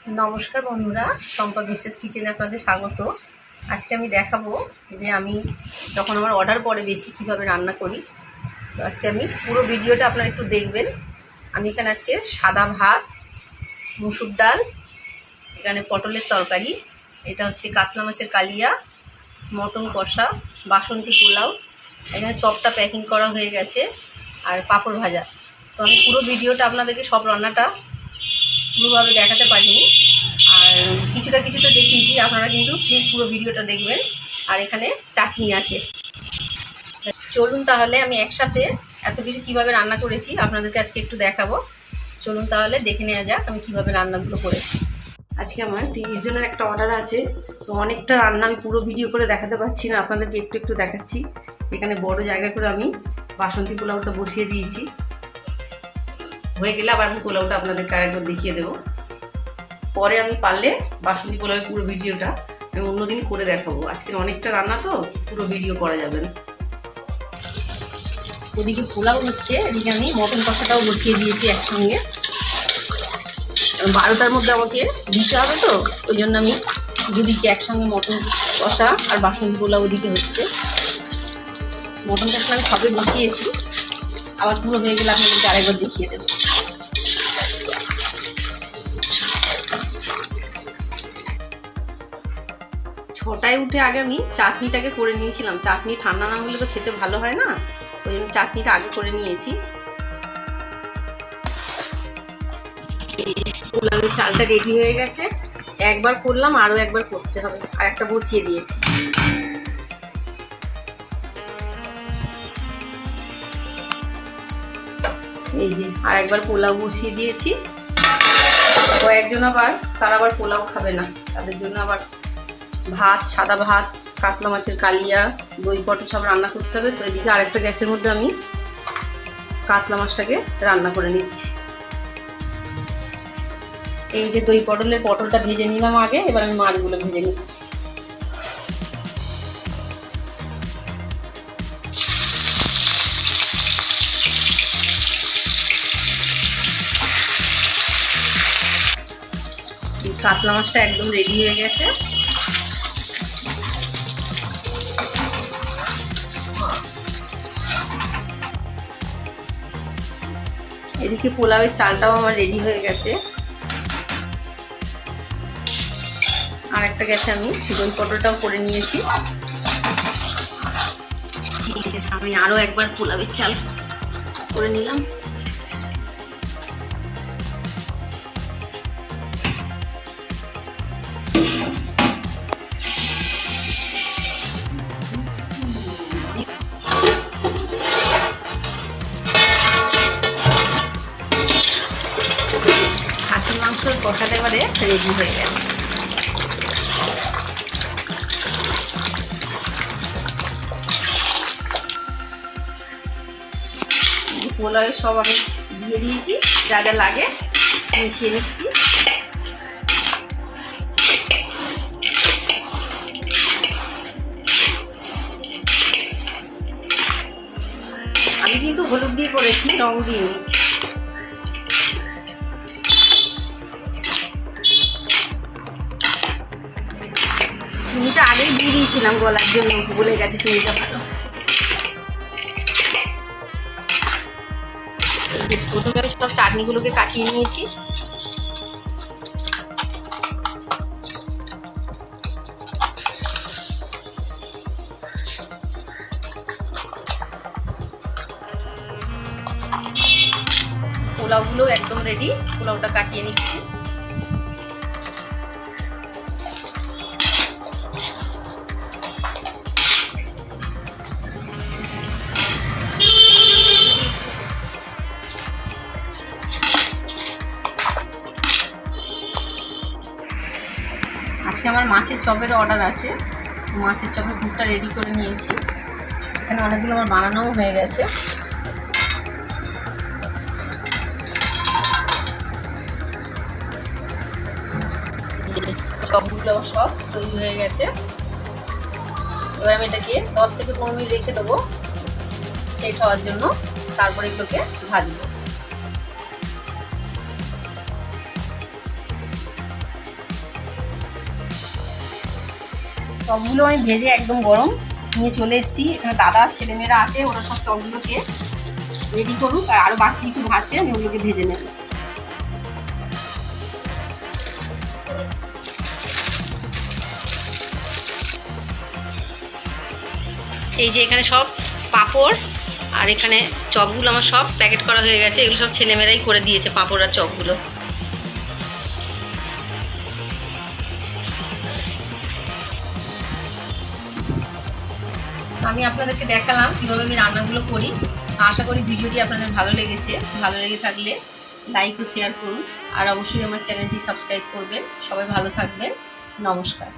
नमस्कार बंधुरा शम्पा विश्वास किचेने आपनादेर स्वागत। आज के आमी देखाबो जे आमी जखन आमार अर्डार पड़े बेशी किभाबे रान्ना करी। तो आज के आमी पुरो भिडियोटा आपनारा एकटु देखबेन। आमी एखाने आज के सादा भात, मुसुर डाल, एखाने पटलेर तरकारी, एटा हच्छे कातला माछेर कालिया, मटन कषा, बासंती पोलाव, एखाने चपटा पैकिंग करा हये गेछे और पापड़ भाजा। तो आमी पुरो भिडियोटा आपनादेरके सब रान्नाटा পুরোভাবে দেখাতে পারিনি, আর কিছুটা দেখিয়েছি। আপনারা কিন্তু প্লিজ পুরো ভিডিওটা দেখবেন। আর এখানে চাটনি আছে। চলুন তাহলে আমি একসাথে এত কিছু কীভাবে রান্না করেছি আপনাদেরকে আজকে একটু দেখাবো। চলুন তাহলে দেখে নেওয়া যাক আমি কীভাবে রান্নাগুলো করেছি। আজকে আমার 30 জনের একটা অর্ডার আছে, তো অনেকটা রান্না আমি পুরো ভিডিও করে দেখাতে পারছি না, আপনাদেরকে একটু দেখাচ্ছি। এখানে বড় জায়গা করে আমি বাসন্তী পোলাওটা বসিয়ে দিয়েছি। হয়ে গেলে আবার আমি পোলাওটা আপনাদেরকে আরেকবার দেখিয়ে দেবো। পরে আমি পারলে বাসন্তী পোলাওয়ের পুরো ভিডিওটা আমি অন্যদিন করে দেখাবো। আজকের অনেকটা রান্না তো পুরো ভিডিও করা যাবে না। ওদিকে পোলাও হচ্ছে, এদিকে আমি মটন কষাটাও বসিয়ে দিয়েছি একসঙ্গে। 12টার মধ্যে আমাকে দিতে হবে, তো ওই জন্য আমি দুদিকে একসঙ্গে মটন কষা আর বাসন্তী পোলাও ওদিকে হচ্ছে। মটন কষা আমি সবে বসিয়েছি, আবার পুরো হয়ে গেলে আপনাদেরকে আরেকবার দেখিয়ে দেবো। ছটায় উঠে আগে আমি চাটনিটাকে করে নিয়েছিলাম। চাটনি ঠান্ডা না হলে তো খেতে ভালো হয় না, ওই জন্য চাটনিটা আগে করে নিয়েছি। পোলাওয়ের চালটা রেডি হয়ে গেছে, একবার করলাম, আরও একবার করতে হবে, আর একটা বসিয়ে দিয়েছি। এই যে আর একবার পোলাও বসিয়ে দিয়েছি। কয়েকজন আবার তারা আবার পোলাও খাবে না, তাদের জন্য আবার ভাত, সাদা ভাত, কাতলা মাছের কালিয়া, দই পটল সব রান্না করতে হবে। তো এদিকে আরেকটা গ্যাসের মধ্যে আমি কাতলা মাছটাকে রান্না করে নিচ্ছি। এই যে দই পটলের পটলটা ভেজে নিলাম আগে, এবার আমি মাছগুলো ভেজে নিচ্ছি। কাতলা মাছটা একদম রেডি হয়ে গেছে। এদিকে পোলাওয়ের চালটাও আমার রেডি হয়ে গেছে। আর একটা গ্যাসে আমি দই পটলটাও করে নিয়েছি। আমি আরো একবার পোলাওয়ের চাল করে নিলাম। কষাটা এবারে রেডি হয়ে গেছে। পোলাও সব আমি দিয়ে দিয়েছি, যা যা লাগে মিশিয়ে নিচ্ছি। আমি কিন্তু হলুদ দিয়ে করেছি, রং দিয়ে। চিনিটা আগেই দিয়ে দিয়েছিলাম গলার জন্য, গলে গেছে চিনিটা ভালো। প্রথমে আমি সব চাটনিগুলোকে কাটিয়ে নিয়েছি। পোলাওগুলো একদম রেডি, পোলাওটা কাটিয়ে নিচ্ছি। আজকে আমার মাছের চপের অর্ডার আছে, মাছের চপের ভুটটা রেডি করে নিয়েছি। এখানে অনেকগুলো আমার বানানোও হয়ে গেছে। সবগুলো সব তৈরি হয়ে গেছে। এবার আমি এটাকে 10 থেকে 15 মিনিট রেখে দেবো সেট হওয়ার জন্য, তারপরে এগুলোকে ভাজবো। চপগুলো আমি ভেজে একদম গরম নিয়ে চলে এসেছি। এখানে দাদা ছেলেমেয়েরা আছে, ওরা সব চপগুলোকে রেডি করুক, আর আরও বাকি কিছু ভাজে আমি ওগুলোকে ভেজে নেব। এই যে এখানে সব পাঁপড় আর এখানে চপগুলো আমার সব প্যাকেট করা হয়ে গেছে। এগুলো সব ছেলেমেয়েরাই করে দিয়েছে, পাঁপড় আর চপগুলো। আমি আপনাদেরকে দেখালাম কীভাবে আমি রান্নাগুলো করি। আশা করি ভিডিওটি আপনাদের ভালো লেগেছে। ভালো লেগে থাকলে লাইক ও শেয়ার করুন, আর অবশ্যই আমার চ্যানেলটি সাবস্ক্রাইব করবেন। সবাই ভালো থাকবেন। নমস্কার।